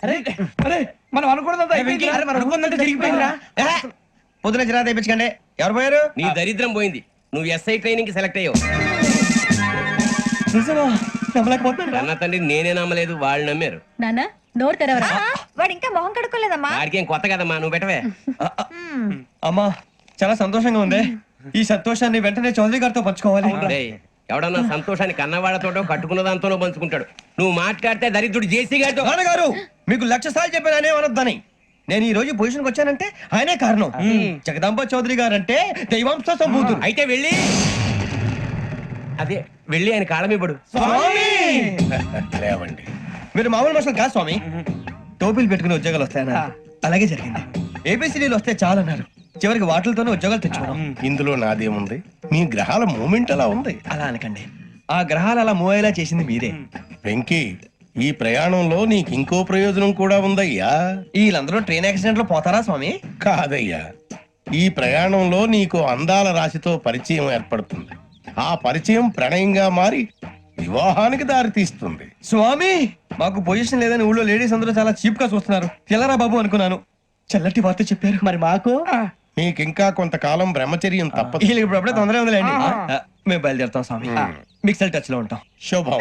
అరే మనం అనుకున్నదంతా జరిగిపోయిందిరా. పొద్దున చిరా తెప్పించకండి. ఎవరు పోయారు? నీ దరిద్రం పోయింది. నువ్వు ఎస్ఐ ట్రైనింగ్ కి సెలెక్ట్ అయ్యావు. అన్న తండ్రి నేనే నమ్మలేదు, వాళ్ళు నమ్మారు. నాన్న నోరు తెరవరా. వాడు ఇంకా మొహం కడుక్కోలేదమ్మా. వాడికి ఏం కొత్త కదమ్మా, నువ్వు పెట్టవే. అమ్మా చాలా సంతోషంగా ఉంది. ఈ సంతోషాన్ని వెంటనే చౌదరి గారితో పంచుకోవాలి. డేయ్, ఎవడన్నా సంతోషాన్ని కన్నవాళ్లతోటో కట్టుకున్న దాంతోనో పంచుకుంటాడు. నువ్వు మాట్లాడితే దరిద్రుడు జేసీ గారితో. నాన్నగారు మీకు 1,00,000 సార్లు చెప్పాను ఆయనే అనొద్దని. నేను ఈ రోజు పొజిషన్కి వచ్చానంటే ఆయనే కారణం. జగదాంబ చౌదరి గారు అంటే దైవాంశ సంభూతుడు. అయితే వెళ్ళి అదే వెళ్ళి ఆయన కాళ్ళమివ్వడు. లేవండి. మీరు మామూలు మనుషులు కాదు స్వామి. టోపీలు పెట్టుకుని ఉద్యోగాలు వస్తాయన్నారు, అలాగే జరిగింది. ఏబిసిడీలు వస్తే చాలన్నారు, చివరికి వాటిలతోనే ఉద్యోగాలు తెచ్చుకున్నాం. ఇందులో నాదేముంది? మీ గ్రహాల మూమెంట్ అలా ఉంది. అలా అనకండి, ఆ గ్రహాలు అలా మూవ్ అయ్యేలా చేసింది మీరే. వెంకీ, ఈ ప్రయాణంలో నీకు ఇంకో ప్రయోజనం కూడా ఉందయ్యా. వీళ్ళందరూ ట్రైన్ యాక్సిడెంట్ లో పోతారా స్వామి? కాదయ్యా, ఈ ప్రయాణంలో నీకు అందాల రాశితో పరిచయం ఏర్పడుతుంది. ఆ పరిచయం ప్రణయంగా మారి వివాహానికి దారి తీస్తుంది. స్వామి మాకు పొజిషన్ లేదని ఊళ్ళో లేడీస్ అందరూ చాలా చీప్ గా చూస్తున్నారు. తెల్లరా బాబు అనుకున్నాను, చల్లటి వార్త చెప్పారు. మరి మాకు నీకింకా కొంతకాలం బ్రహ్మచర్యం తప్పదు. వీళ్ళకి ఇప్పుడు అప్పుడే తొందరగా ఉందిలేండి. మేము బయలుదేరుతాం స్వామి. మిక్సెల్ టచ్ లో ఉంటాం. శుభం.